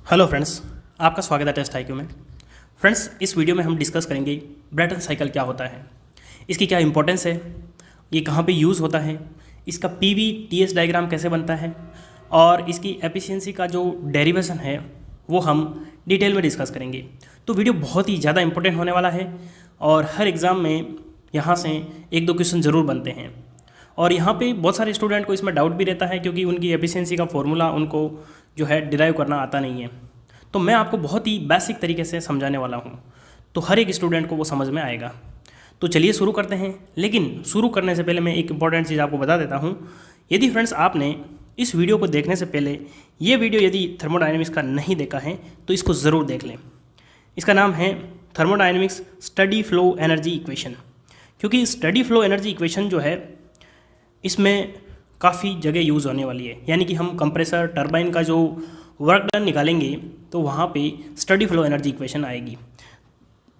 Hello friends, आपका स्वागत है टेस्ट IQ में। फ्रेंड्स, इस वीडियो में हम डिस्कस करेंगे ब्रेटन साइकिल क्या होता है, इसकी क्या इंपॉर्टेंस है, ये कहाँ पे यूज़ होता है, इसका PV/TS डायग्राम कैसे बनता है और इसकी एफिशिएंसी का जो डेरिवेशन है वो हम डिटेल में डिस्कस करेंगे। तो वीडियो बहुत ही ज़्यादा इंपॉर्टेंट होने वाला है और हर एग्ज़ाम में यहाँ से एक दो क्वेश्चन ज़रूर बनते हैं। और यहाँ पे बहुत सारे स्टूडेंट को इसमें डाउट भी रहता है क्योंकि उनकी एफिशिएंसी का फॉर्मूला उनको जो है डिराइव करना आता नहीं है। तो मैं आपको बहुत ही बेसिक तरीके से समझाने वाला हूँ, तो हर एक स्टूडेंट को वो समझ में आएगा। तो चलिए शुरू करते हैं। लेकिन शुरू करने से पहले मैं एक इंपॉर्टेंट चीज़ आपको बता देता हूँ। यदि फ्रेंड्स आपने इस वीडियो को देखने से पहले ये वीडियो यदि थर्मोडायनेमिक्स का नहीं देखा है तो इसको ज़रूर देख लें। इसका नाम है thermodynamics steady flow energy equation. क्योंकि स्टडी फ्लो एनर्जी इक्वेशन जो है इसमें काफ़ी जगह यूज़ होने वाली है, यानी कि हम कंप्रेसर टरबाइन का जो वर्क डन निकालेंगे तो वहाँ पे स्टडी फ्लो एनर्जी इक्वेशन आएगी,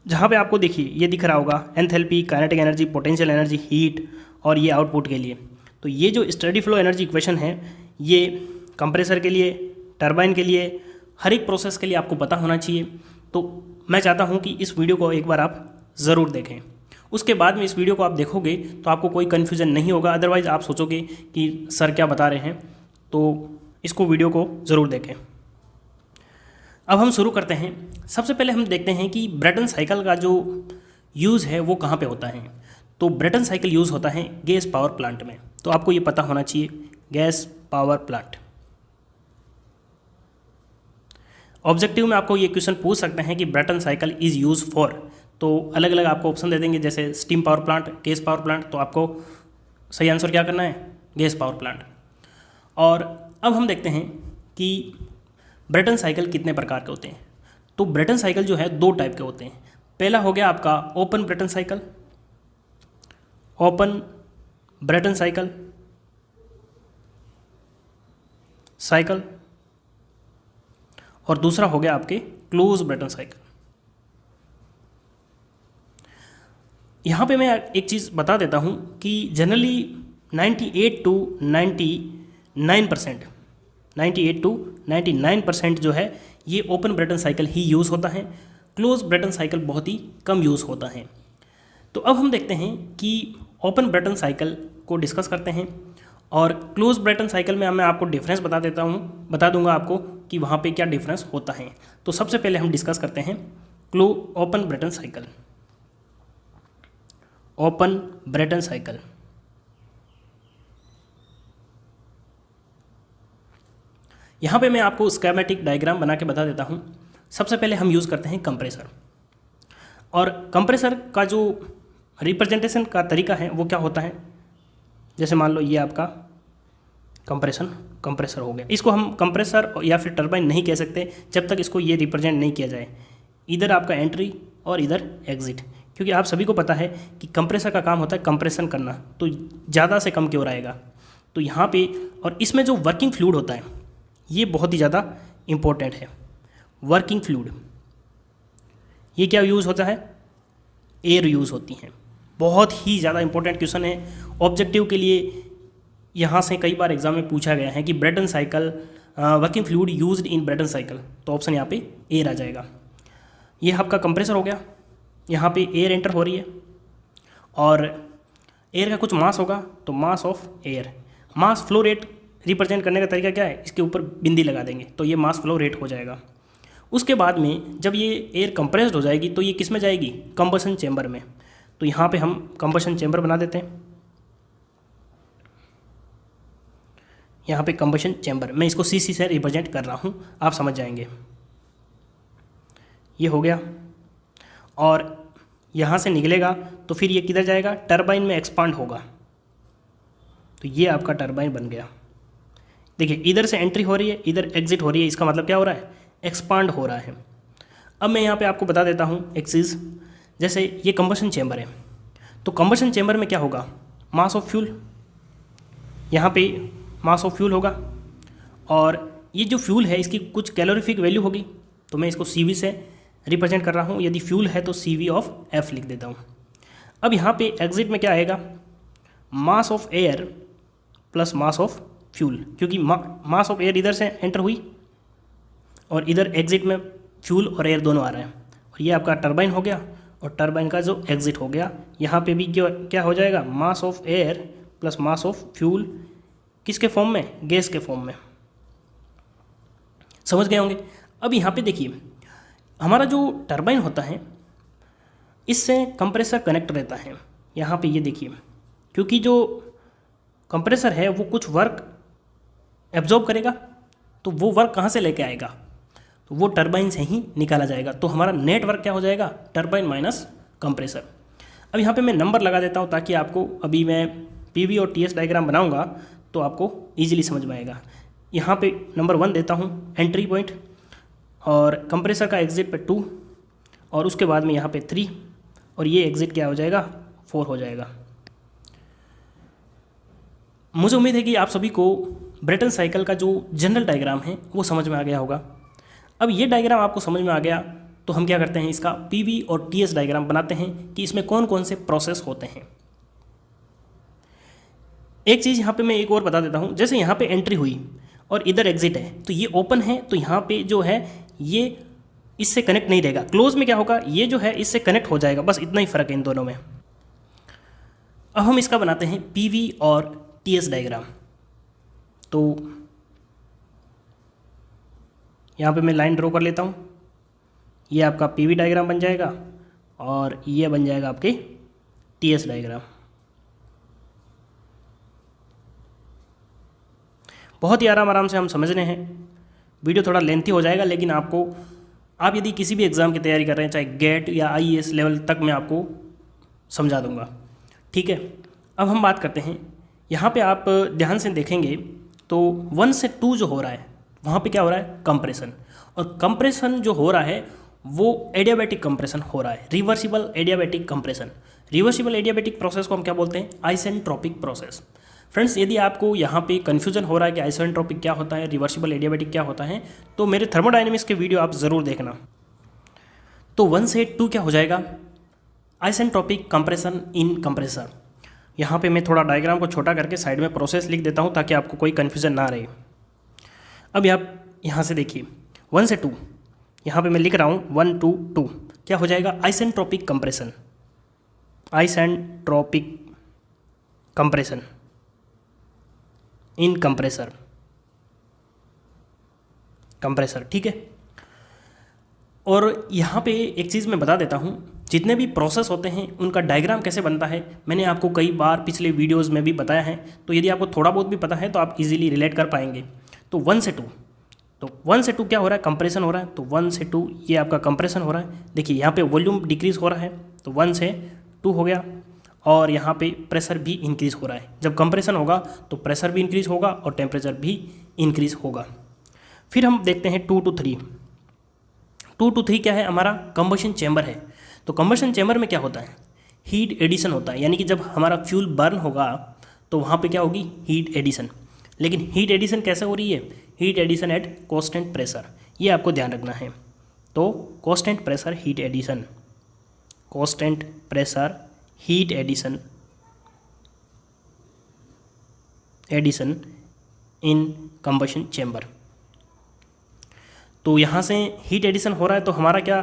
जहाँ पे आपको देखिए ये दिख रहा होगा enthalpy, kinetic energy, potential energy, heat और ये आउटपुट के लिए। तो ये जो स्टडी फ्लो एनर्जी इक्वेशन है ये कंप्रेसर के लिए, टरबाइन के लिए, हर एक प्रोसेस के लिए आपको पता होना चाहिए। तो मैं चाहता हूँ कि इस वीडियो को एक बार आप ज़रूर देखें। उसके बाद में इस वीडियो को आप देखोगे तो आपको कोई कन्फ्यूज़न नहीं होगा, अदरवाइज़ आप सोचोगे कि सर क्या बता रहे हैं। तो इसको वीडियो को ज़रूर देखें। अब हम शुरू करते हैं। सबसे पहले हम देखते हैं कि ब्रेटन साइकिल का जो यूज़ है वो कहाँ पे होता है। तो ब्रेटन साइकिल यूज़ होता है गैस पावर प्लांट में। तो आपको ये पता होना चाहिए, गैस पावर प्लांट। ऑब्जेक्टिव में आपको ये क्वेश्चन पूछ सकते हैं कि Brayton cycle is use for, तो अलग अलग आपको ऑप्शन दे देंगे, जैसे steam power plant, gas power plant. तो आपको सही आंसर क्या करना है, गैस पावर प्लांट। और अब हम देखते हैं कि ब्रेटन साइकिल कितने प्रकार के होते हैं। तो ब्रेटन साइकिल जो है दो टाइप के होते हैं। पहला हो गया आपका open Brayton cycle, open Brayton cycle cycle, और दूसरा हो गया आपके क्लोज ब्रेटन साइकिल। यहाँ पे मैं एक चीज़ बता देता हूँ कि जनरली 98 to 99% जो है ये ओपन ब्रेटन साइकिल ही यूज़ होता है। क्लोज ब्रेटन साइकिल बहुत ही कम यूज़ होता है। तो अब हम देखते हैं कि ओपन ब्रेटन साइकिल को डिस्कस करते हैं और क्लोज ब्रेटन साइकिल में मैं आपको डिफरेंस बता दूंगा आपको कि वहाँ पे क्या डिफरेंस होता है। तो सबसे पहले हम डिस्कस करते हैं open Brayton cycle. Open Brayton cycle यहाँ पे मैं आपको स्कीमेटिक डायग्राम बना के बता देता हूँ। सबसे पहले हम यूज़ करते हैं कंप्रेसर, और कंप्रेसर का जो रिप्रेजेंटेशन का तरीका है वो क्या होता है, जैसे मान लो ये आपका कंप्रेसर हो गया। इसको हम कंप्रेसर या फिर टरबाइन नहीं कह सकते जब तक इसको ये रिप्रेजेंट नहीं किया जाए, इधर आपका एंट्री और इधर एग्जिट। क्योंकि आप सभी को पता है कि कंप्रेसर का काम होता है कंप्रेशन करना, तो ज़्यादा से कम क्यों रहेगा। तो यहाँ पे और इसमें जो वर्किंग फ्लूइड होता है ये बहुत ही ज़्यादा इम्पोर्टेंट है। वर्किंग फ्लूइड ये क्या यूज़ होता है, एयर यूज़ होती है। बहुत ही ज़्यादा इंपॉर्टेंट क्वेश्चन है ऑब्जेक्टिव के लिए। यहाँ से कई बार एग्जाम में पूछा गया है कि Brayton cycle working fluid used in Brayton cycle, तो ऑप्शन यहाँ पे एयर आ जाएगा। ये आपका कंप्रेसर हो गया, यहाँ पे एयर एंटर हो रही है और एयर का कुछ मास होगा, तो mass of air. Mass flow rate represent करने का तरीका क्या है, इसके ऊपर बिंदी लगा देंगे तो ये मास फ्लो रेट हो जाएगा। उसके बाद में जब ये एयर कंप्रेस्ड हो जाएगी तो ये किस में जाएगी, कंबशन चेंबर में। तो यहाँ पे हम कंबशन चेंबर बना देते हैं। यहाँ पे कंबशन चेंबर, मैं इसको CC से रिप्रेजेंट कर रहा हूँ, आप समझ जाएंगे। ये हो गया और यहाँ से निकलेगा तो फिर ये किधर जाएगा, टरबाइन में एक्सपांड होगा। तो ये आपका टरबाइन बन गया। देखिए इधर से एंट्री हो रही है, इधर एग्जिट हो रही है, इसका मतलब क्या हो रहा है, एक्सपांड हो रहा है। अब मैं यहाँ पे आपको बता देता हूँ एक चीज़, जैसे ये कंबशन चेंबर है, तो कंबशन चेंबर में क्या होगा, मास ऑफ फ्यूल, यहाँ पे मास ऑफ फ्यूल होगा और ये जो फ्यूल है इसकी कुछ कैलोरीफिक वैल्यू होगी, तो मैं इसको CV से रिप्रेजेंट कर रहा हूँ। यदि फ्यूल है तो CV ऑफ F लिख देता हूँ। अब यहाँ पे एग्जिट में क्या आएगा, mass of air plus mass of fuel, क्योंकि मास ऑफ एयर इधर से एंटर हुई और इधर एग्जिट में फ्यूल और एयर दोनों आ रहे हैं, और ये आपका टरबाइन हो गया और टरबाइन का जो एग्जिट हो गया। यहाँ पे भी क्या हो जाएगा, mass of air plus mass of fuel, किसके फॉर्म में, गैस के फॉर्म में। समझ गए होंगे। अब यहाँ पे देखिए हमारा जो टरबाइन होता है इससे कंप्रेसर कनेक्ट रहता है। यहाँ पे ये देखिए, क्योंकि जो कंप्रेसर है वो कुछ वर्क एब्जॉर्ब करेगा, तो वो वर्क कहाँ से लेके आएगा, तो वो टरबाइन से ही निकाला जाएगा। तो हमारा नेट वर्क क्या हो जाएगा, टरबाइन माइनस कंप्रेसर। अब यहाँ पे मैं नंबर लगा देता हूँ ताकि आपको, अभी मैं पीवी और टीएस डायग्राम बनाऊँगा तो आपको ईजिली समझ में आएगा। यहाँ पे नंबर 1 देता हूँ एंट्री पॉइंट, और कंप्रेसर का एग्जिट पे 2, और उसके बाद में यहाँ पे 3, और ये एग्जिट क्या हो जाएगा, 4 हो जाएगा। मुझे उम्मीद है कि आप सभी को ब्रेटन साइकिल का जो जनरल डायग्राम है वो समझ में आ गया होगा। अब ये डायग्राम आपको समझ में आ गया तो हम क्या करते हैं, इसका पीवी और टीएस डायग्राम बनाते हैं कि इसमें कौन कौन से प्रोसेस होते हैं। एक चीज़ यहाँ पे मैं एक और बता देता हूँ, जैसे यहाँ पे एंट्री हुई और इधर एग्जिट है, तो ये ओपन है, तो यहाँ पे जो है ये इससे कनेक्ट नहीं रहेगा। क्लोज में क्या होगा, ये जो है इससे कनेक्ट हो जाएगा, बस इतना ही फ़र्क है इन दोनों में। अब हम इसका बनाते हैं पीवी और टीएस डायग्राम। तो यहाँ पे मैं लाइन ड्रॉ कर लेता हूँ, ये आपका पीवी डायग्राम बन जाएगा और ये बन जाएगा आपके टीएस डायग्राम। बहुत ही आराम से हम समझ रहे हैं। वीडियो थोड़ा लेंथी हो जाएगा, लेकिन आप यदि किसी भी एग्ज़ाम की तैयारी कर रहे हैं, चाहे गेट या आईएएस लेवल तक मैं आपको समझा दूंगा। ठीक है, अब हम बात करते हैं। यहाँ पे आप ध्यान से देखेंगे तो 1 से 2 जो हो रहा है वहाँ पे क्या हो रहा है, कंप्रेशन। और कंप्रेशन जो हो रहा है वो एडियाबैटिक कंप्रेशन हो रहा है, reversible adiabatic compression. Reversible adiabatic process को हम क्या बोलते हैं, आइसेंट्रोपिक प्रोसेस। फ्रेंड्स, यदि आपको यहाँ पे कन्फ्यूजन हो रहा है कि आइसेंट्रोपिक क्या होता है, रिवर्सिबल एडियाबैटिक क्या होता है, तो मेरे थर्मोडायनेमिक्स के वीडियो आप ज़रूर देखना। तो 1 से 2 क्या हो जाएगा, आइसेंट्रोपिक कंप्रेशन इन कंप्रेसर। यहाँ पे मैं थोड़ा डायग्राम को छोटा करके साइड में प्रोसेस लिख देता हूँ ताकि आपको कोई कन्फ्यूजन ना रहे। अब आप यहाँ से देखिए 1 से 2, यहाँ पे मैं लिख रहा हूँ 1 2 2, क्या हो जाएगा, isentropic compression, isentropic compression in compressor, compressor. ठीक है, और यहाँ पे एक चीज़ मैं बता देता हूँ, जितने भी प्रोसेस होते हैं उनका डायग्राम कैसे बनता है मैंने आपको कई बार पिछले वीडियोस में भी बताया है। तो यदि आपको थोड़ा बहुत भी पता है तो आप इजीली रिलेट कर पाएंगे। तो 1 से 2, तो 1 से 2 क्या हो रहा है, कंप्रेशन हो रहा है। तो 1 से 2 ये आपका कंप्रेशन हो रहा है। देखिए यहाँ पे वॉल्यूम डिक्रीज हो रहा है, तो 1 से 2 हो गया, और यहाँ पे प्रेशर भी इंक्रीज़ हो रहा है। जब कंप्रेशन होगा तो प्रेशर भी इंक्रीज़ होगा और टेम्परेचर भी इंक्रीज़ होगा। फिर हम देखते हैं 2 to 3। 2 to 3 क्या है, हमारा कंबशन चैम्बर है। तो कंबशन चैम्बर में क्या होता है, हीट एडिशन होता है, यानी कि जब हमारा फ्यूल बर्न होगा तो वहाँ पे क्या होगी, हीट एडिशन। लेकिन हीट एडिशन कैसे हो रही है, heat addition at constant pressure, ये आपको ध्यान रखना है। तो constant pressure heat addition, constant pressure heat addition in combustion chamber. तो यहाँ से हीट एडिशन हो रहा है तो हमारा क्या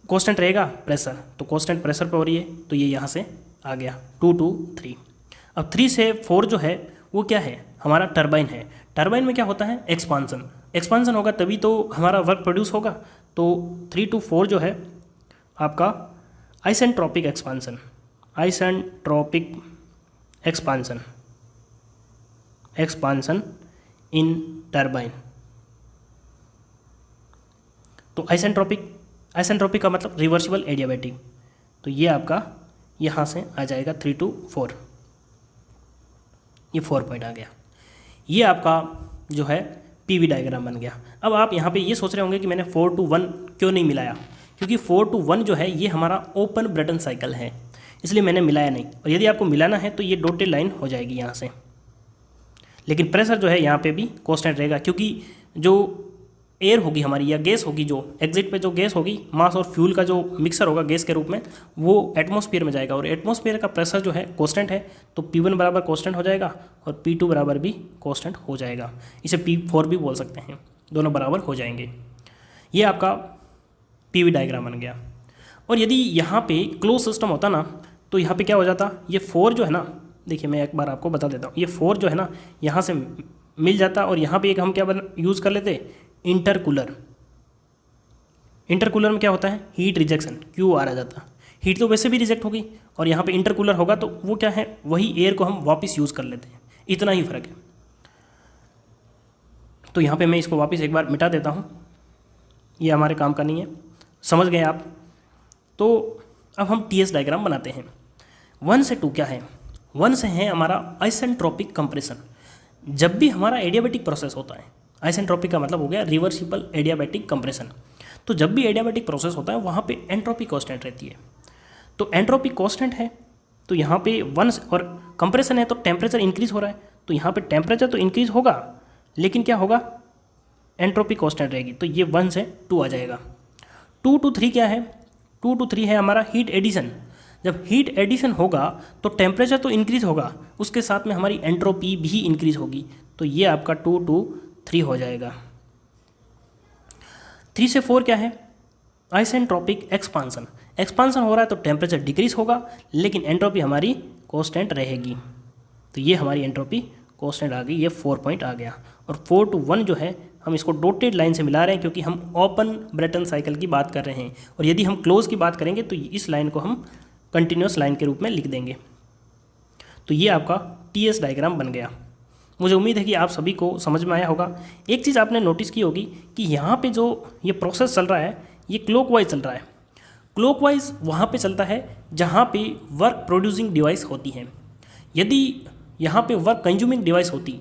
कांस्टेंट रहेगा, प्रेशर। तो कांस्टेंट प्रेशर पे हो रही है, तो ये यहाँ से आ गया 2 to 3। अब 3 से 4 जो है वो क्या है, हमारा टरबाइन है। टरबाइन में क्या होता है, एक्सपांसन। एक्सपांसन होगा तभी तो हमारा वर्क प्रोड्यूस होगा। तो 3 to 4 जो है आपका isentropic expansion, isentropic expansion, expansion in turbine. तो आइसेंट्रोपिक का मतलब रिवर्सिबल एडियाबैटिक। तो ये आपका यहाँ से आ जाएगा 3 to 4, ये 4 पॉइंट आ गया। ये आपका जो है पीवी डायग्राम बन गया। अब आप यहाँ पे ये सोच रहे होंगे कि मैंने 4 to 1 क्यों नहीं मिलाया, क्योंकि 4 to 1 जो है ये हमारा ओपन ब्रेटन साइकिल है, इसलिए मैंने मिलाया नहीं। और यदि आपको मिलाना है तो ये डॉटेड लाइन हो जाएगी यहाँ से। लेकिन प्रेशर जो है यहाँ पे भी कांस्टेंट रहेगा, क्योंकि जो एयर होगी हमारी या गैस होगी, जो एग्जिट पे जो गैस होगी, मास और फ्यूल का जो मिक्सर होगा गैस के रूप में, वो एटमॉस्फेयर में जाएगा। और एटमॉस्फेयर का प्रेशर जो है कांस्टेंट है, तो P1 बराबर कांस्टेंट हो जाएगा और P2 बराबर भी कांस्टेंट हो जाएगा। इसे P4 भी बोल सकते हैं। दोनों बराबर हो जाएंगे। ये आपका पीवी डायग्राम बन गया। और यदि यहाँ पे क्लोज सिस्टम होता ना तो यहाँ पे क्या हो जाता, ये 4 जो है ना, देखिए मैं एक बार आपको बता देता हूँ, ये 4 जो है ना यहाँ से मिल जाता और यहाँ पे एक हम क्या यूज़ कर लेते, इंटरकूलर। इंटरकूलर में क्या होता है, हीट रिजेक्शन, क्यू आ जाता, हीट तो वैसे भी रिजेक्ट होगी और यहाँ पे इंटरकूलर होगा तो वो क्या है, वही एयर को हम वापस यूज़ कर लेते हैं, इतना ही फ़र्क है। तो यहाँ पे मैं इसको वापस एक बार मिटा देता हूँ, ये हमारे काम का नहीं है, समझ गए आप। तो अब हम टीएस डायग्राम बनाते हैं। 1 से 2 क्या है, 1 से है हमारा आइसेंट्रोपिक कंप्रेशन। जब भी हमारा एडियाबैटिक प्रोसेस होता है, आइसेंट्रोपिक का मतलब हो गया रिवर्सिबल एडियाबैटिक कंप्रेशन, तो जब भी एडियाबैटिक प्रोसेस होता है वहाँ पे एंट्रोपी कांस्टेंट रहती है। तो एंट्रोपी कांस्टेंट है तो यहाँ पे 1 और कंप्रेशन है तो टेम्परेचर इंक्रीज हो रहा है, तो यहाँ पे टेम्परेचर तो इंक्रीज होगा लेकिन क्या होगा, एंट्रोपी कांस्टेंट रहेगी, तो ये 1 से 2 आ जाएगा। 2 to 3 क्या है, 2 to 3 है हमारा हीट एडिशन। जब हीट एडिशन होगा तो टेम्परेचर तो इंक्रीज होगा, उसके साथ में हमारी एंट्रोपी भी इंक्रीज होगी, तो ये आपका 2 to 3 हो जाएगा। 3 से 4 क्या है, आइसेंट्रोपिक एक्सपांसन। एक्सपांसन हो रहा है तो टेम्परेचर डिक्रीज होगा लेकिन एंट्रोपी हमारी कांस्टेंट रहेगी, तो ये हमारी एंट्रोपी कांस्टेंट आ गई, ये 4 पॉइंट आ गया। और 4 to 1 जो है हम इसको डॉटेड लाइन से मिला रहे हैं क्योंकि हम ओपन ब्रेटन साइकिल की बात कर रहे हैं, और यदि हम क्लोज की बात करेंगे तो इस लाइन को हम कंटिन्यूस लाइन के रूप में लिख देंगे। तो ये आपका टीएस डायग्राम बन गया। मुझे उम्मीद है कि आप सभी को समझ में आया होगा। एक चीज़ आपने नोटिस की होगी कि यहाँ पे जो ये प्रोसेस चल रहा है ये क्लॉकवाइज चल रहा है। क्लॉकवाइज वहाँ पे चलता है जहाँ पे वर्क प्रोड्यूसिंग डिवाइस होती हैं। यदि यहाँ पे वर्क कंज्यूमिंग डिवाइस होती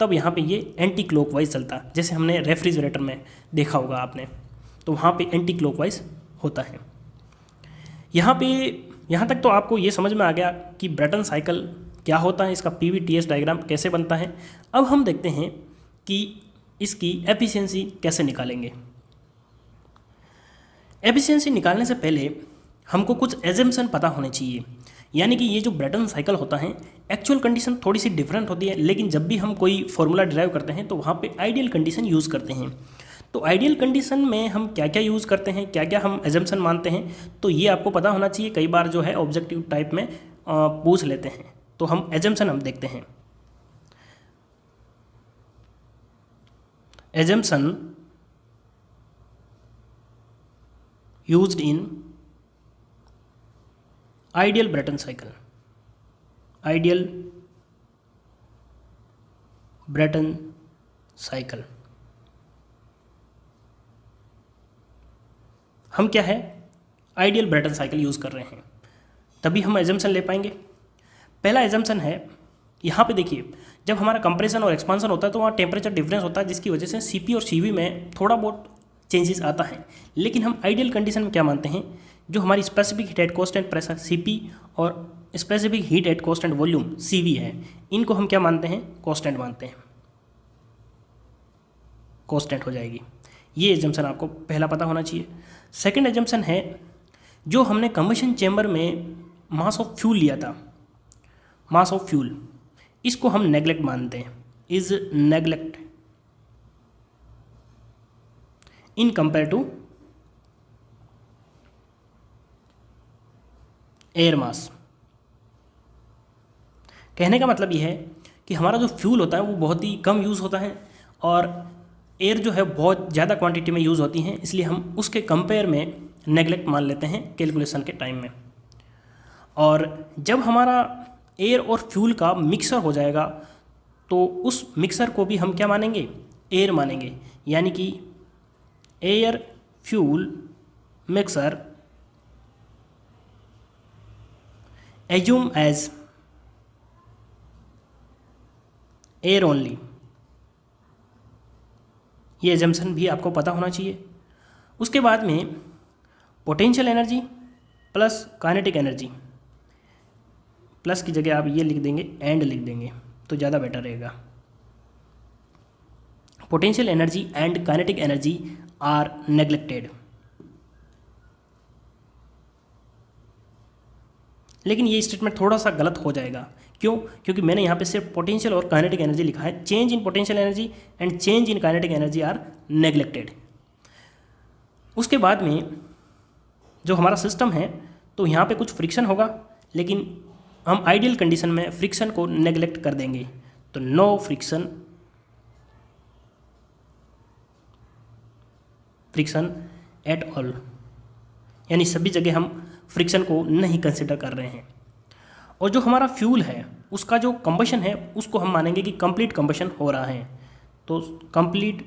तब यहाँ पे ये एंटी क्लॉकवाइज चलता, जैसे हमने रेफ्रिजरेटर में देखा होगा आपने, तो वहाँ पे एंटी क्लॉकवाइज होता है। यहाँ तक तो आपको ये समझ में आ गया कि ब्रेटन साइकिल क्या होता है, इसका पीवीटीएस डायग्राम कैसे बनता है। अब हम देखते हैं कि इसकी एफिशिएंसी कैसे निकालेंगे। एफिशिएंसी निकालने से पहले हमको कुछ एजम्पशन पता होने चाहिए, यानी कि ये जो ब्रेटन साइकिल होता है एक्चुअल कंडीशन थोड़ी सी डिफरेंट होती है, लेकिन जब भी हम कोई फॉर्मूला डिराइव करते हैं तो वहाँ पे आइडियल कंडीशन यूज़ करते हैं। तो आइडियल कंडीशन में हम क्या क्या यूज़ करते हैं, क्या क्या हम एजम्पशन मानते हैं, तो ये आपको पता होना चाहिए। कई बार जो है ऑब्जेक्टिव टाइप में पूछ लेते हैं, तो हम एजम्पशन हम देखते हैं। Assumption used in ideal Brayton cycle, ideal Brayton cycle. हम क्या है आइडियल ब्रेटन साइकिल यूज़ कर रहे हैं, तभी हम एजम्पशन ले पाएंगे। पहला एजम्पशन है, यहाँ पे देखिए जब हमारा कंप्रेशन और एक्सपांसन होता है तो वहाँ टेम्परेचर डिफरेंस होता है, जिसकी वजह से सीपी और सीवी में थोड़ा बहुत चेंजेस आता है। लेकिन हम आइडियल कंडीशन में क्या मानते हैं, जो हमारी specific heat at constant pressure CP और specific heat at constant volume CV है, इनको हम क्या मानते हैं, कांस्टेंट मानते हैं, कांस्टेंट हो जाएगी। ये एजम्पशन आपको पहला पता होना चाहिए। सेकंड एजम्पशन है, जो हमने कंबशन चैम्बर में मास ऑफ फ्यूल लिया था, मास ऑफ फ्यूल, इसको हम नेग्लेक्ट मानते हैं, is neglect in compare to air mass. कहने का मतलब यह है कि हमारा जो फ्यूल होता है वो बहुत ही कम यूज़ होता है और एयर जो है बहुत ज़्यादा क्वांटिटी में यूज़ होती हैं, इसलिए हम उसके कंपेयर में नेग्लेक्ट मान लेते हैं कैलकुलेशन के टाइम में। और जब हमारा एयर और फ्यूल का मिक्सर हो जाएगा तो उस मिक्सर को भी हम क्या मानेंगे, एयर मानेंगे, यानी कि air fuel mixer assume as air only. ये एजम्पशन भी आपको पता होना चाहिए। उसके बाद में potential energy plus kinetic energy, plus की जगह आप ये लिख देंगे एंड लिख देंगे तो ज़्यादा बेटर रहेगा। Potential energy and kinetic energy are neglected. लेकिन ये स्टेटमेंट थोड़ा सा गलत हो जाएगा, क्यों? क्योंकि मैंने यहाँ पे सिर्फ पोटेंशियल और काइनेटिक एनर्जी लिखा है। Change in potential energy and change in kinetic energy are neglected. उसके बाद में जो हमारा सिस्टम है, तो यहाँ पे कुछ फ्रिक्शन होगा, लेकिन हम आइडियल कंडीशन में फ्रिक्शन को नेग्लेक्ट कर देंगे, तो नो फ्रिक्शन एट ऑल, यानी सभी जगह हम फ्रिक्शन को नहीं कंसिडर कर रहे हैं। और जो हमारा फ्यूल है उसका जो कंबशन है उसको हम मानेंगे कि कंप्लीट कंबशन हो रहा है, तो कंप्लीट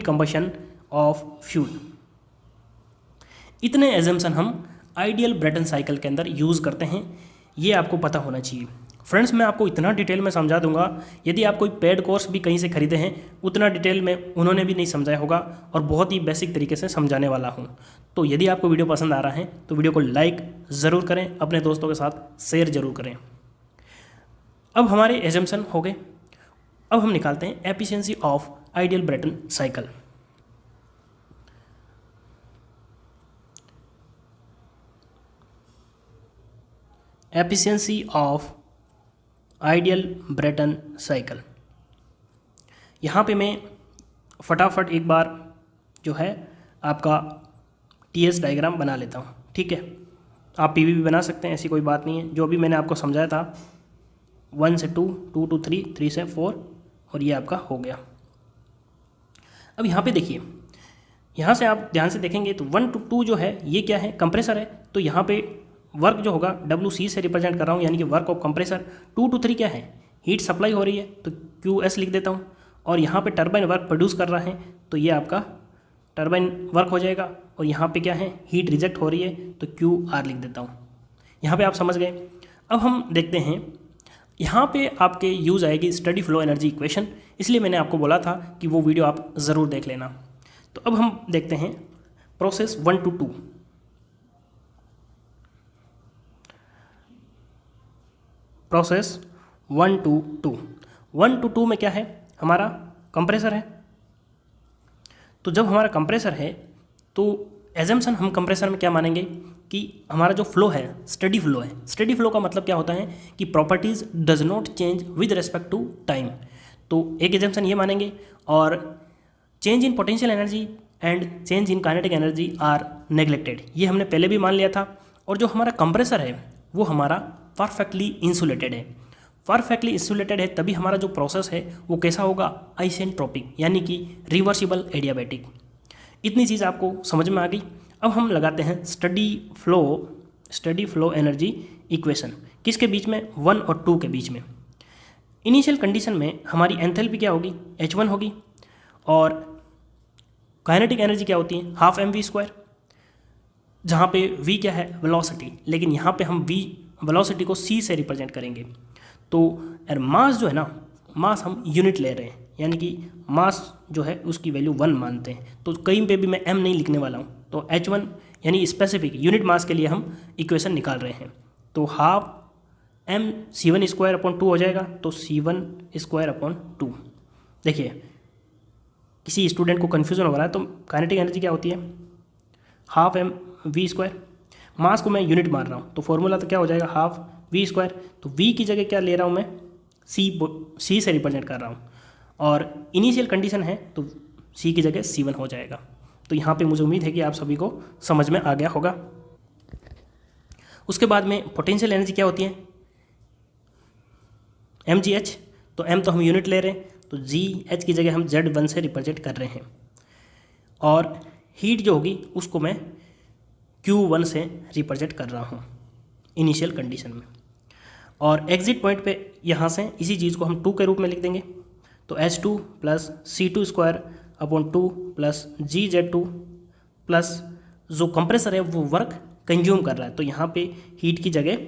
कंबशन ऑफ फ्यूल। इतने एजम्पशन हम आइडियल ब्रेटन साइकिल के अंदर यूज़ करते हैं, ये आपको पता होना चाहिए। फ्रेंड्स, मैं आपको इतना डिटेल में समझा दूंगा, यदि आप कोई पेड कोर्स भी कहीं से खरीदे हैं उतना डिटेल में उन्होंने भी नहीं समझाया होगा, और बहुत ही बेसिक तरीके से समझाने वाला हूं। तो यदि आपको वीडियो पसंद आ रहा है तो वीडियो को लाइक ज़रूर करें, अपने दोस्तों के साथ शेयर ज़रूर करें। अब हमारे एजम्पशन हो गए, अब हम निकालते हैं efficiency of ideal Brayton cycle. Efficiency of ideal Brayton cycle. यहाँ पे मैं फटाफट एक बार जो है आपका टीएस डायग्राम बना लेता हूँ, ठीक है। आप पीवी भी बना सकते हैं, ऐसी कोई बात नहीं है। जो भी मैंने आपको समझाया था 1 से 2, 2 to 3, 3 से 4, और ये आपका हो गया। अब यहाँ पे देखिए, यहाँ से आप ध्यान से देखेंगे तो 1 to 2 जो है ये क्या है, कंप्रेसर है, तो यहाँ पे वर्क जो होगा WC से रिप्रेजेंट कर रहा हूँ, यानी कि वर्क ऑफ कंप्रेसर। 2 to 3 क्या है, हीट सप्लाई हो रही है, तो QS लिख देता हूँ। और यहाँ पे टरबाइन वर्क प्रोड्यूस कर रहा है, तो ये आपका टरबाइन वर्क हो जाएगा। और यहाँ पे क्या है, हीट रिजेक्ट हो रही है, तो QR लिख देता हूँ। यहाँ पे आप समझ गए। अब हम देखते हैं, यहाँ पे आपके यूज़ आएगी स्टडी फ्लो एनर्जी इक्वेशन, इसलिए मैंने आपको बोला था कि वो वीडियो आप ज़रूर देख लेना। तो अब हम देखते हैं process 1 to 2। Process 1 to 2। 1 to 2 में क्या है, हमारा कंप्रेसर है। तो जब हमारा कंप्रेसर है तो एजम्पशन हम कंप्रेसर में क्या मानेंगे कि हमारा जो फ्लो है स्टडी फ्लो है। स्टडी फ्लो का मतलब क्या होता है कि properties does not change with respect to time. तो एक एजम्पशन ये मानेंगे। और change in potential energy and change in kinetic energy are neglected, ये हमने पहले भी मान लिया था। और जो हमारा कंप्रेसर है वो हमारा परफेक्टली इंसुलेटेड है। परफेक्टली इंसुलेटेड है तभी हमारा जो प्रोसेस है वो कैसा होगा, आइसेंट्रोपिक, यानी कि रिवर्सिबल एडियाबैटिक। इतनी चीज़ आपको समझ में आ गई। अब हम लगाते हैं स्टडी फ्लो एनर्जी इक्वेशन। किसके बीच में, 1 और 2 के बीच में। इनिशियल कंडीशन में हमारी एंथैल्पी क्या होगी, H1 होगी। और काइनेटिक एनर्जी क्या होती है, हाफ mv², जहाँ पे v क्या है, वेलोसिटी। लेकिन यहाँ पे हम v वेलोसिटी को c से रिप्रेजेंट करेंगे। तो यार मास जो है ना, मास हम यूनिट ले रहे हैं, यानी कि मास जो है उसकी वैल्यू 1 मानते हैं। तो कहीं पे भी मैं m नहीं लिखने वाला हूँ। तो H1 यानी स्पेसिफिक यूनिट मास के लिए हम इक्वेशन निकाल रहे हैं। तो हाफ m C1² 2 हो जाएगा, तो C1² 2। देखिए किसी स्टूडेंट को कन्फ्यूजन हो रहा है, तो काइनेटिक एनर्जी क्या होती है, हाफ mv²। मास को मैं यूनिट मान रहा हूँ, तो फॉर्मूला तो क्या हो जाएगा, हाफ v²। तो v की जगह क्या ले रहा हूँ मैं, c से रिप्रेजेंट कर रहा हूँ। और इनिशियल कंडीशन है तो c की जगह C1 हो जाएगा। तो यहाँ पे मुझे उम्मीद है कि आप सभी को समझ में आ गया होगा। उसके बाद में पोटेंशियल एनर्जी क्या होती है, mgh। तो m तो हम यूनिट ले रहे हैं, तो gh की जगह हम Z1 से रिप्रेजेंट कर रहे हैं। और हीट जो होगी उसको मैं Q1 से रिप्रेजेंट कर रहा हूँ इनिशियल कंडीशन में। और एग्जिट पॉइंट पे यहाँ से इसी चीज़ को हम 2 के रूप में लिख देंगे। तो H2 plus C2² 2 plus GZ2 plus जो कंप्रेसर है वो वर्क कंज्यूम कर रहा है, तो यहाँ पे हीट की जगह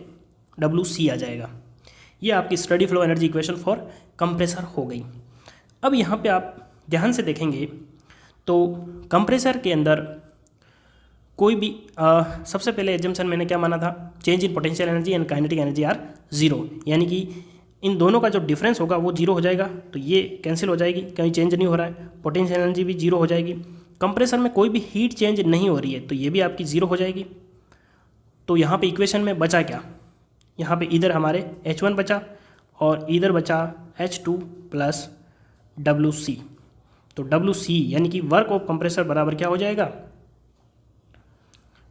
WC आ जाएगा। ये आपकी steady flow energy equation for compressor हो गई। अब यहाँ पे आप ध्यान से देखेंगे तो कंप्रेसर के अंदर कोई भी सबसे पहले एजम्पशन मैंने क्या माना था, change in potential energy and kinetic energy are 0, यानी कि इन दोनों का जो डिफरेंस होगा वो 0 हो जाएगा। तो ये कैंसिल हो जाएगी, कहीं चेंज नहीं हो रहा है। पोटेंशियल एनर्जी भी 0 हो जाएगी। कंप्रेसर में कोई भी हीट चेंज नहीं हो रही है, तो ये भी आपकी 0 हो जाएगी। तो यहाँ पे इक्वेशन में बचा क्या, यहाँ पे इधर हमारे H1 बचा और इधर बचा H2 प्लस WC। तो WC यानी कि वर्क ऑफ कंप्रेसर बराबर क्या हो जाएगा,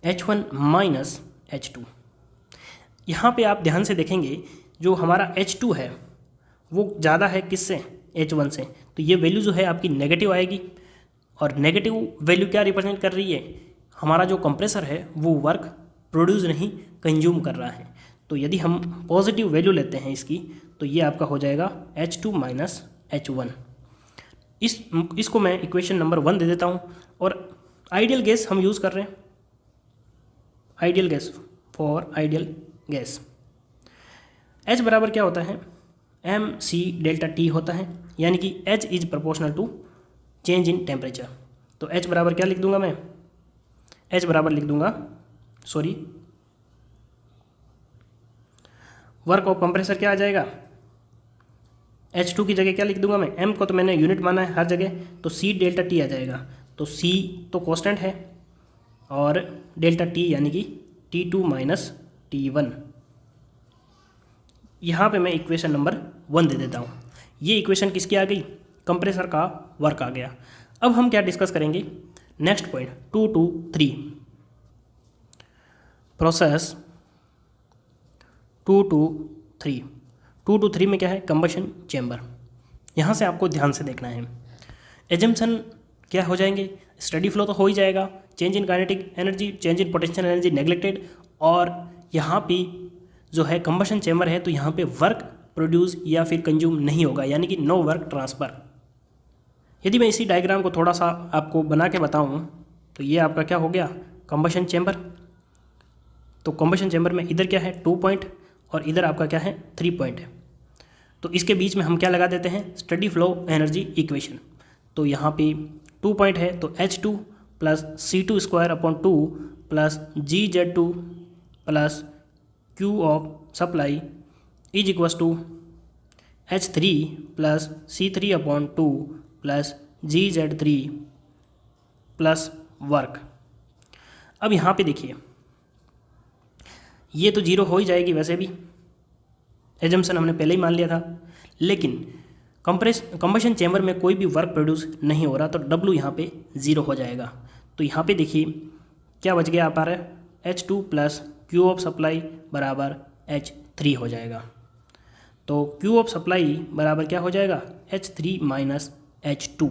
H1 माइनस H2। यहाँ पे आप ध्यान से देखेंगे जो हमारा H2 है वो ज़्यादा है किससे, H1 से, तो ये वैल्यू जो है आपकी नेगेटिव आएगी। और नेगेटिव वैल्यू क्या रिप्रेजेंट कर रही है, हमारा जो कंप्रेसर है वो वर्क प्रोड्यूस नहीं कंज्यूम कर रहा है। तो यदि हम पॉजिटिव वैल्यू लेते हैं इसकी तो ये आपका हो जाएगा H2 माइनस H1। इसको मैं इक्वेशन नंबर 1 दे देता हूँ। और आइडियल गैस हम यूज़ कर रहे हैं, ideal gas for ideal gas H बराबर क्या होता है, MC डेल्टा T होता है, यानी कि H is proportional to change in temperature. तो H बराबर क्या लिख दूंगा मैं, H बराबर लिख दूंगा, सॉरी, वर्क ऑफ कंप्रेसर क्या आ जाएगा, H2 की जगह क्या लिख दूंगा मैं, M को तो मैंने यूनिट माना है हर जगह, तो C डेल्टा T आ जाएगा। तो C तो कांस्टेंट है और डेल्टा T यानी कि T2 माइनस T1। यहाँ पे मैं इक्वेशन नंबर 1 दे देता हूँ। ये इक्वेशन किसकी आ गई, कंप्रेसर का वर्क आ गया। अब हम क्या डिस्कस करेंगे, next point 2 to 3, process 2 to 3। 2 to 3 में क्या है, कंबशन चेम्बर। यहाँ से आपको ध्यान से देखना है, एजम्पशन क्या हो जाएंगे, स्टडी फ्लो तो हो ही जाएगा, change in kinetic energy, change in potential energy neglected, और यहाँ पे जो है कंबशन चेम्बर है तो यहाँ पे वर्क प्रोड्यूस या फिर कंज्यूम नहीं होगा, यानी कि नो वर्क ट्रांसफ़र। यदि मैं इसी डायग्राम को थोड़ा सा आपको बना के बताऊँ तो ये आपका क्या हो गया, कंबशन चेम्बर। तो कंबशन चेम्बर में इधर क्या है 2 पॉइंट और इधर आपका क्या है 3 पॉइंट है। तो इसके बीच में हम क्या लगा देते हैं, स्टडी फ्लो एनर्जी इक्वेशन। तो यहाँ पे 2 पॉइंट है तो H2 plus C2 square upon 2 plus GZ2 plus Q of supply is equals to H3 plus C3 upon 2 plus GZ3 plus work. अब यहाँ पे देखिए ये तो जीरो हो ही जाएगी, वैसे भी एजम्पशन हमने पहले ही मान लिया था, लेकिन कंबशन चेम्बर में कोई भी वर्क प्रोड्यूस नहीं हो रहा तो W यहाँ पे ज़ीरो हो जाएगा। तो यहाँ पे देखिए क्या बच गया आप आ रहा है, H2 plus Q of supply बराबर H3 हो जाएगा। तो Q ऑफ सप्लाई बराबर क्या हो जाएगा, H3 माइनस H2।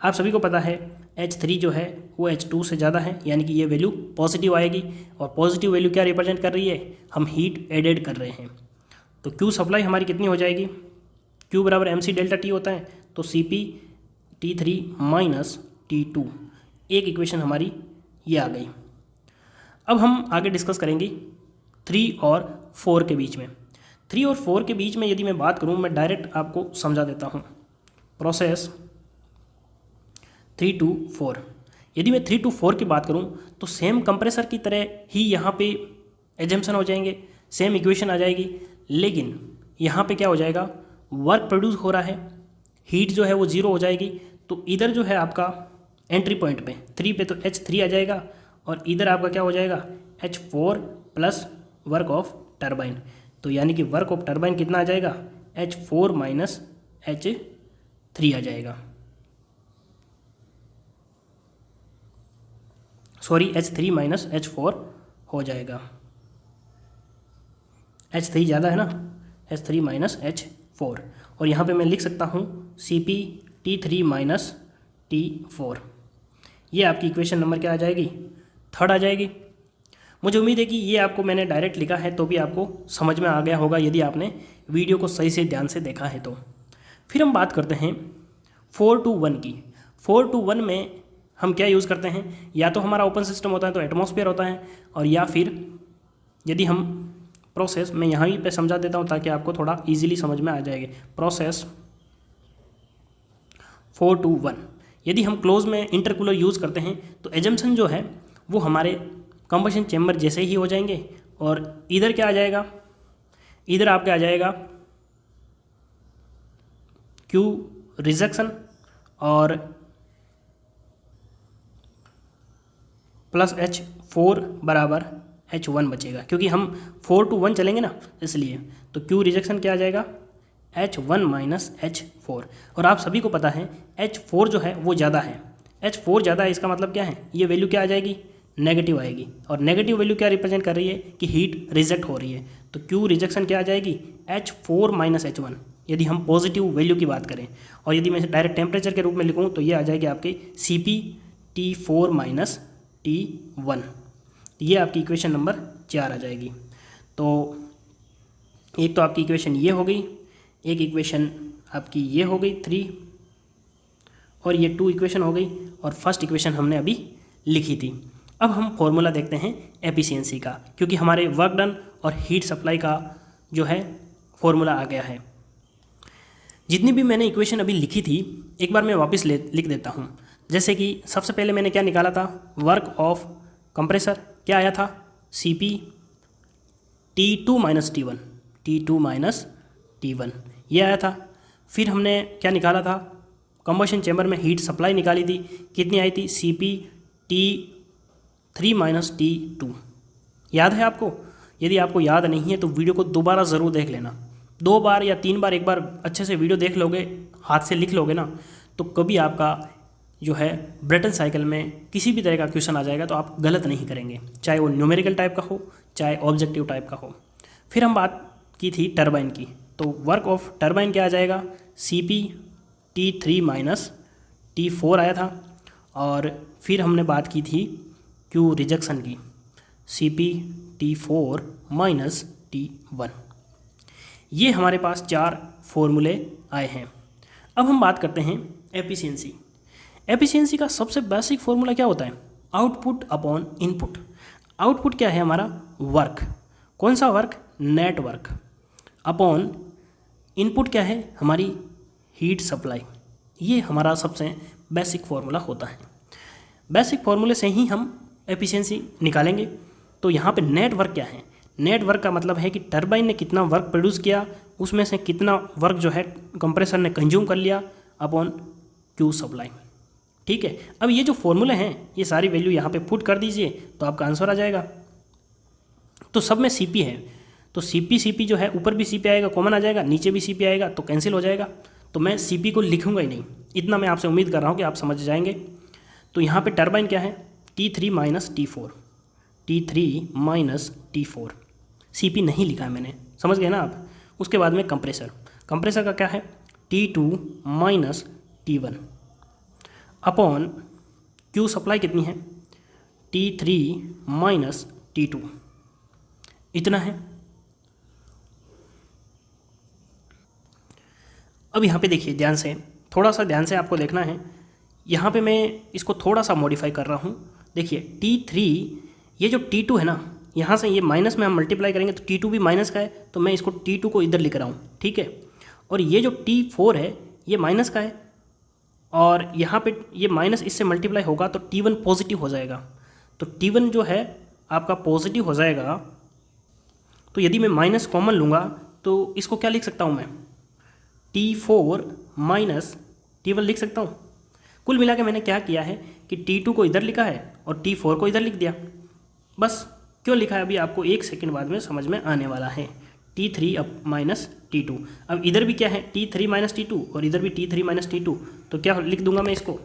आप सभी को पता है H3 जो है वो H2 से ज़्यादा है, यानी कि ये वैल्यू पॉजिटिव आएगी। और पॉजिटिव वैल्यू क्या रिप्रेजेंट कर रही है, हम हीट एडेड कर रहे हैं। तो Q सप्लाई हमारी कितनी हो जाएगी, Q बराबर MC डेल्टा T होता है, तो CP T3 माइनस T2। एक इक्वेशन हमारी ये आ गई। अब हम आगे डिस्कस करेंगे 3 और 4 के बीच में। 3 और 4 के बीच में यदि मैं बात करूँ, मैं डायरेक्ट आपको समझा देता हूँ। प्रोसेस 3 to 4, यदि मैं 3 to 4 की बात करूँ तो सेम कंप्रेसर की तरह ही यहाँ पे एजम्पशन हो जाएंगे, सेम इक्वेशन आ जाएगी, लेकिन यहाँ पे क्या हो जाएगा, वर्क प्रोड्यूस हो रहा है, हीट जो है वो ज़ीरो हो जाएगी। तो इधर जो है आपका एंट्री पॉइंट पे 3 पे तो H3 आ जाएगा और इधर आपका क्या हो जाएगा H4 plus work of turbine. तो यानी कि वर्क ऑफ टरबाइन कितना आ जाएगा, H4 माइनस H3 आ जाएगा, सॉरी H3 माइनस H4 हो जाएगा। H3 ज़्यादा है ना, H3 माइनस H4। और यहाँ पे मैं लिख सकता हूँ CP T3 माइनस T4। ये आपकी इक्वेशन नंबर क्या आ जाएगी, 3rd आ जाएगी। मुझे उम्मीद है कि ये आपको मैंने डायरेक्ट लिखा है तो भी आपको समझ में आ गया होगा, यदि आपने वीडियो को सही से ध्यान से देखा है तो। फिर हम बात करते हैं 4 to 1 की। 4 to 1 में हम क्या यूज़ करते हैं, या तो हमारा ओपन सिस्टम होता है तो एटमॉस्फेयर होता है, और या फिर यदि हम प्रोसेस, मैं यहाँ ही पे समझा देता हूँ ताकि आपको थोड़ा इजीली समझ में आ जाएगी। प्रोसेस 4 to 1, यदि हम क्लोज में इंटरकूलर यूज़ करते हैं तो एजम्पशन जो है वो हमारे कंबशन चेम्बर जैसे ही हो जाएंगे। और इधर क्या आ जाएगा, इधर आपका आ जाएगा Q रिजेक्शन और प्लस H4 बराबर H1 बचेगा, क्योंकि हम 4 to 1 चलेंगे ना इसलिए। तो Q रिजेक्शन क्या आ जाएगा, H1 माइनस H4। और आप सभी को पता है H4 जो है वो ज़्यादा है, H4 ज़्यादा है, इसका मतलब क्या है, ये वैल्यू क्या आ जाएगी, नेगेटिव आएगी। और नेगेटिव वैल्यू क्या रिप्रेजेंट कर रही है कि हीट रिजेक्ट हो रही है। तो Q रिजेक्शन क्या आ जाएगी, H4 माइनस H1 यदि हम पॉजिटिव वैल्यू की बात करें। और यदि मैं डायरेक्ट टेम्परेचर के रूप में लिखूँ तो ये आ जाएगी आपके Cp T4 माइनस T1। ये आपकी इक्वेशन नंबर 4 आ जाएगी। तो एक तो आपकी इक्वेशन ये हो गई, एक इक्वेशन आपकी ये हो गई 3, और ये 2 इक्वेशन हो गई, और फर्स्ट इक्वेशन हमने अभी लिखी थी। अब हम फॉर्मूला देखते हैं एफिशिएंसी का, क्योंकि हमारे वर्क डन और हीट सप्लाई का जो है फॉर्मूला आ गया है। जितनी भी मैंने इक्वेशन अभी लिखी थी एक बार मैं वापस लिख देता हूँ। जैसे कि सबसे पहले मैंने क्या निकाला था, वर्क ऑफ कंप्रेसर क्या आया था, Cp T2 minus T1, T2 minus T1 ये आया था। फिर हमने क्या निकाला था, कंबशन चैम्बर में हीट सप्लाई निकाली थी, कितनी आई थी, Cp T3 माइनस T2। याद है आपको? यदि आपको याद नहीं है तो वीडियो को दोबारा ज़रूर देख लेना, 2 बार या 3 बार, एक बार अच्छे से वीडियो देख लोगे, हाथ से लिख लोगे ना, तो कभी आपका जो है ब्रेटन साइकिल में किसी भी तरह का क्वेश्चन आ जाएगा तो आप गलत नहीं करेंगे, चाहे वो न्यूमेरिकल टाइप का हो चाहे ऑब्जेक्टिव टाइप का हो। फिर हम बात की थी टरबाइन की, तो वर्क ऑफ टरबाइन क्या आ जाएगा, Cp T3 माइनस T4 आया था। और फिर हमने बात की थी Q रिजेक्शन की, Cp T4 माइनस T1। ये हमारे पास 4 फॉर्मूले आए हैं। अब हम बात करते हैं एफिशिएंसी। एफिशिएंसी का सबसे बेसिक फॉर्मूला क्या होता है, आउटपुट अपॉन इनपुट। आउटपुट क्या है हमारा, वर्क, कौन सा work, net work, upon input क्या है हमारी हीट सप्लाई। ये हमारा सबसे बेसिक फॉर्मूला होता है। बेसिक फॉर्मूले से ही हम एफिशिएंसी निकालेंगे। तो यहाँ पे नेट वर्क क्या है, नेट वर्क का मतलब है कि टरबाइन ने कितना वर्क प्रोड्यूस किया, उसमें से कितना वर्क जो है कंप्रेसर ने कंज्यूम कर लिया अपॉन Q सप्लाई। ठीक है, अब ये जो फॉर्मूले हैं ये सारी वैल्यू यहाँ पे पुट कर दीजिए तो आपका आंसर आ जाएगा। तो सब में Cp है, तो Cp जो है ऊपर भी Cp आएगा, कॉमन आ जाएगा, नीचे भी Cp आएगा तो कैंसिल हो जाएगा। तो मैं Cp को लिखूंगा ही नहीं, इतना मैं आपसे उम्मीद कर रहा हूँ कि आप समझ जाएंगे। तो यहाँ पे टरबाइन क्या है, T3 minus T4, T3 minus T4, Cp नहीं लिखा है मैंने, समझ गए ना आप। उसके बाद में कंप्रेसर, कंप्रेसर का क्या है, T2 minus T1 upon Q supply कितनी है, T3 माइनस T2, इतना है। अब यहाँ पे देखिए ध्यान से, थोड़ा सा ध्यान से आपको देखना है। यहाँ पे मैं इसको थोड़ा सा मॉडिफाई कर रहा हूँ। देखिए T3, ये जो T2 है ना, यहाँ से ये माइनस में हम मल्टीप्लाई करेंगे तो T2 भी माइनस का है, तो मैं इसको T2 को इधर लिख रहा हूँ, ठीक है। और ये जो T4 है ये माइनस का है, और यहाँ पे ये माइनस इससे मल्टीप्लाई होगा तो T1 पॉजिटिव हो जाएगा। तो T1 जो है आपका पॉजिटिव हो जाएगा। तो यदि मैं माइनस कॉमन लूँगा तो इसको क्या लिख सकता हूँ मैं, T4 माइनस T1 लिख सकता हूँ। कुल मिला के मैंने क्या किया है कि T2 को इधर लिखा है और T4 को इधर लिख दिया, बस। क्यों लिखा है अभी आपको 1 सेकंड बाद में समझ में आने वाला है। T3 अब माइनस T2, अब इधर भी क्या है T3 माइनस T2 और इधर भी T3 माइनस T2, तो क्या लिख दूंगा मैं इसको,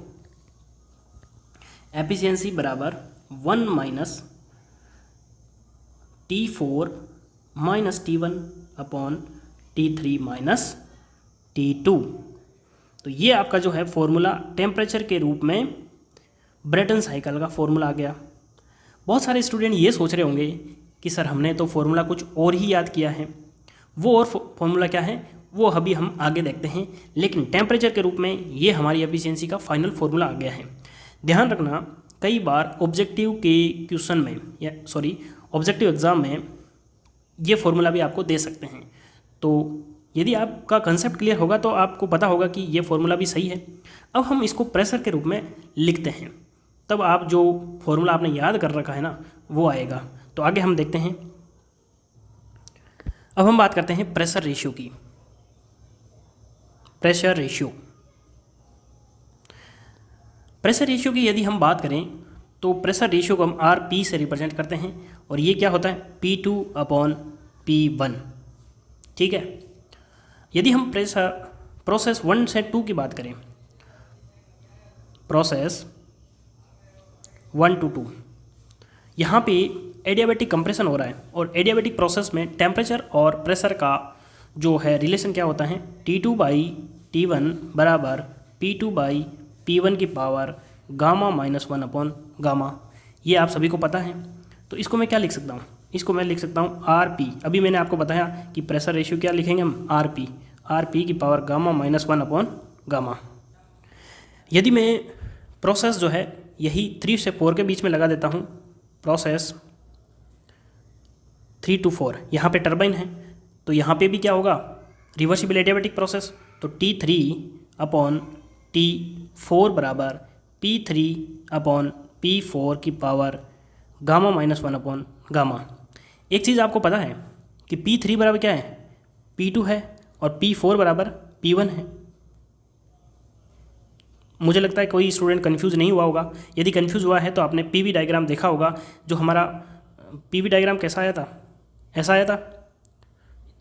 एफिशिएंसी बराबर 1 minus T4 minus T1 upon T3 minus T2। तो ये आपका जो है फॉर्मूला टेम्परेचर के रूप में ब्रेटन साइकिल का फॉर्मूला आ गया। बहुत सारे स्टूडेंट ये सोच रहे होंगे कि सर हमने तो फॉर्मूला कुछ और ही याद किया है, वो और फॉर्मूला क्या है वो अभी हम आगे देखते हैं, लेकिन टेम्परेचर के रूप में ये हमारी एफिशिएंसी का फाइनल फॉर्मूला आ गया है। ध्यान रखना, कई बार ऑब्जेक्टिव के क्वेश्चन में या ऑब्जेक्टिव एग्ज़ाम में ये फॉर्मूला भी आपको दे सकते हैं। तो यदि आपका कंसेप्ट क्लियर होगा तो आपको पता होगा कि ये फॉर्मूला भी सही है। अब हम इसको प्रेशर के रूप में लिखते हैं, तब आप जो फॉर्मूला आपने याद कर रखा है ना वो आएगा। तो आगे हम देखते हैं। अब हम बात करते हैं प्रेशर रेशियो की। प्रेशर रेशियो की यदि हम बात करें तो प्रेशर रेशियो को हम RP से रिप्रेजेंट करते हैं और ये क्या होता है P2/P1। ठीक है। यदि हम प्रोसेस 1 से 2 की बात करें, प्रोसेस 1 to 2, यहाँ पे एडियाबैटिक कंप्रेशन हो रहा है और एडियाबैटिक प्रोसेस में टेम्परेचर और प्रेशर का जो है रिलेशन क्या होता है, T2/T1 बराबर P2/P1 की पावर Γ-1/Γ। ये आप सभी को पता है। तो इसको मैं क्या लिख सकता हूँ, इसको मैं लिख सकता हूँ RP। अभी मैंने आपको बताया कि प्रेशर रेशियो क्या लिखेंगे हम, RP की पावर Γ-1/Γ। यदि मैं प्रोसेस जो है यही 3 से 4 के बीच में लगा देता हूँ, प्रोसेस 3 to 4, यहाँ पे टर्बाइन है, तो यहाँ पे भी क्या होगा, रिवर्सिबल एडियाबैटिक प्रोसेस। तो T3/T4 बराबर P3/P4 की पावर Γ-1/Γ। एक चीज़ आपको पता है कि P3 बराबर क्या है, P2 है और P4 बराबर P1 है। मुझे लगता है कोई स्टूडेंट कंफ्यूज नहीं हुआ होगा। यदि कंफ्यूज हुआ है तो आपने PV डायग्राम देखा होगा। जो हमारा PV डायग्राम कैसा आया था, ऐसा आया था।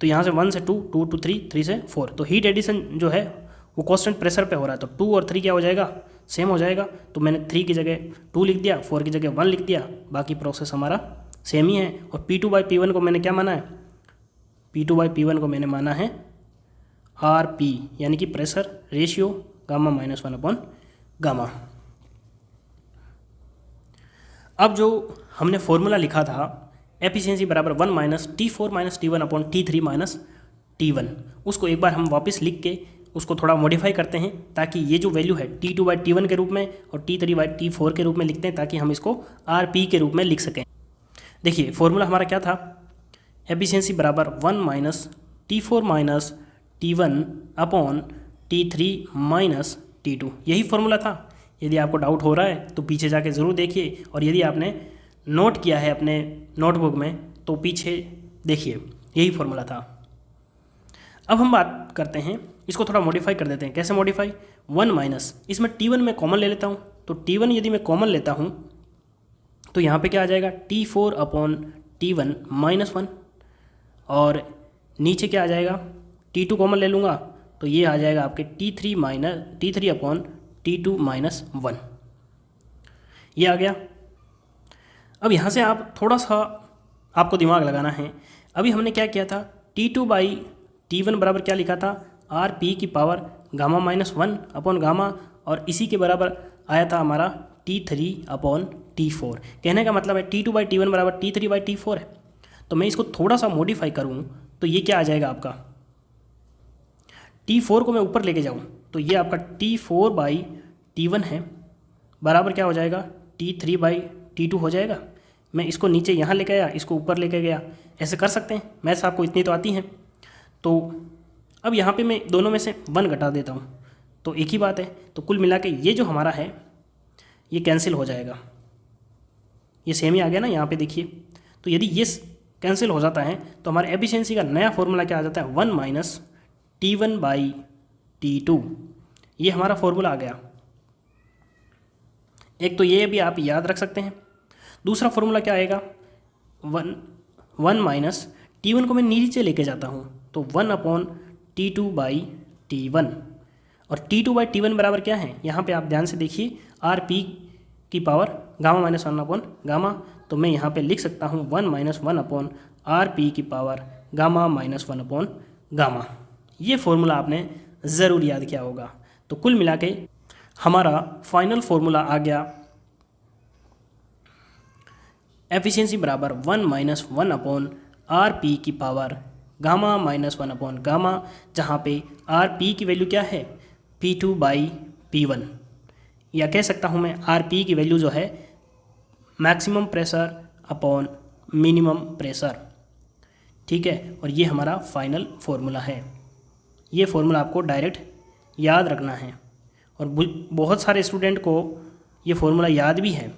तो यहाँ से 1 से 2, 2 to 3, 3 से 4, तो हीट एडिशन जो है वो कांस्टेंट प्रेशर पे हो रहा है, तो 2 और 3 क्या हो जाएगा, सेम हो जाएगा। तो मैंने 3 की जगह 2 लिख दिया, 4 की जगह 1 लिख दिया, बाकी प्रोसेस हमारा सेम ही है। और P2/P1 को मैंने क्या माना है, P2/P1 को मैंने माना है RP, यानी कि प्रेशर रेशियो Γ-1/Γ। अब जो हमने फॉर्मूला लिखा था एफिशिएंसी बराबर 1 - T4 - T1/T3 - T1, उसको एक बार हम वापस लिख के उसको थोड़ा मॉडिफाई करते हैं, ताकि ये जो वैल्यू है T2/T1 के रूप में और T3/T4 के रूप में लिखते हैं, ताकि हम इसको RP के रूप में लिख सकें। देखिए फॉर्मूला हमारा क्या था, एफिशिएंसी बराबर 1 - T4 - T1/T3 - T2, यही फॉर्मूला था। यदि आपको डाउट हो रहा है तो पीछे जाके ज़रूर देखिए, और यदि आपने नोट किया है अपने नोटबुक में तो पीछे देखिए, यही फॉर्मूला था। अब हम बात करते हैं, इसको थोड़ा मॉडिफाई कर देते हैं। कैसे मॉडिफाई, 1 - इसमें T1 में कॉमन ले लेता हूँ, तो T1 यदि मैं कॉमन लेता हूँ तो यहाँ पे क्या आ जाएगा, T4/T1 -1, और नीचे क्या आ जाएगा, T2 कॉमन ले लूँगा तो ये आ जाएगा आपके T3/T2 -1, ये आ गया। अब यहाँ से आप थोड़ा सा आपको दिमाग लगाना है। अभी हमने क्या किया था, T2/T1 बराबर क्या लिखा था, RP की पावर Γ-1/Γ, और इसी के बराबर आया था हमारा T3/T4। कहने का मतलब है T2/T1 बराबर T3/T4 है। तो मैं इसको थोड़ा सा मॉडिफाई करूँ तो ये क्या आ जाएगा आपका, T4 को मैं ऊपर लेके जाऊँ तो ये आपका T4/T1 है, बराबर क्या हो जाएगा, T3/T2 हो जाएगा। मैं इसको नीचे यहाँ लेके आया, इसको ऊपर लेके गया, ऐसे कर सकते हैं। मैथ्स आपको इतनी तो आती है। तो अब यहाँ पे मैं दोनों में से 1 घटा देता हूँ तो एक ही बात है। तो कुल मिला के ये जो हमारा है ये कैंसिल हो जाएगा, ये सेम ही आ गया ना यहाँ पे देखिए। तो यदि ये कैंसिल हो जाता है तो हमारे एफिशिएंसी का नया फॉर्मूला क्या आ जाता है, 1 - T1/T2, ये हमारा फॉर्मूला आ गया। एक तो ये भी आप याद रख सकते हैं। दूसरा फॉर्मूला क्या आएगा, 1 - T1 को मैं नीचे लेके जाता हूँ तो 1/T2/T1, और T2/T1 बराबर क्या है, यहाँ पे आप ध्यान से देखिए, RP की पावर Γ-1/Γ। तो मैं यहाँ पे लिख सकता हूँ 1 - 1/RP की पावर Γ-1/Γ। ये फॉर्मूला आपने ज़रूर याद किया होगा। तो कुल मिला के हमारा फाइनल फॉर्मूला आ गया, एफिशिएंसी बराबर 1 - 1/RP की पावर Γ-1/Γ, जहाँ पे RP की वैल्यू क्या है, P2/P1, या कह सकता हूँ मैं RP की वैल्यू जो है maximum pressure upon minimum pressure. ठीक है, और ये हमारा फाइनल फॉर्मूला है। ये फॉर्मूला आपको डायरेक्ट याद रखना है, और बहुत सारे स्टूडेंट को ये फॉर्मूला याद भी है,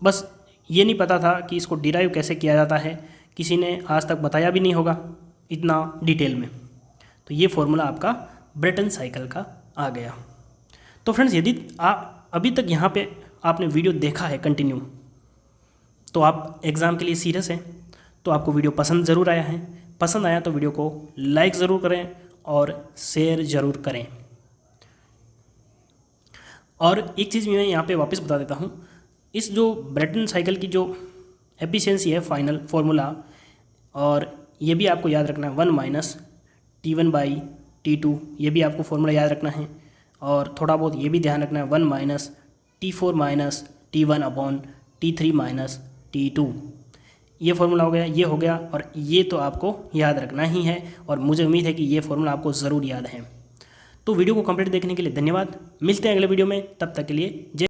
बस ये नहीं पता था कि इसको डिराइव कैसे किया जाता है। किसी ने आज तक बताया भी नहीं होगा इतना डिटेल में। तो ये फॉर्मूला आपका ब्रेटन साइकिल का आ गया। तो फ्रेंड्स, यदि आप अभी तक यहाँ पे आपने वीडियो देखा है कंटिन्यू, तो आप एग्ज़ाम के लिए सीरियस हैं, तो आपको वीडियो पसंद ज़रूर आया है। पसंद आया तो वीडियो को लाइक ज़रूर करें और शेयर ज़रूर करें। और एक चीज़ मैं यहाँ पे वापस बता देता हूँ, इस जो ब्रेटन साइकिल की जो एफिशिएंसी है फाइनल फार्मूला, और ये भी आपको याद रखना है 1 माइनस T1/T2, ये भी आपको फार्मूला याद रखना है। और थोड़ा बहुत ये भी ध्यान रखना है 1 माइनस T4 - T1/T3 - T2, ये फार्मूला हो गया, ये हो गया, और ये तो आपको याद रखना ही है, और मुझे उम्मीद है कि ये फार्मूला आपको ज़रूर याद है। तो वीडियो को कंप्लीट देखने के लिए धन्यवाद। मिलते हैं अगले वीडियो में, तब तक के लिए जय।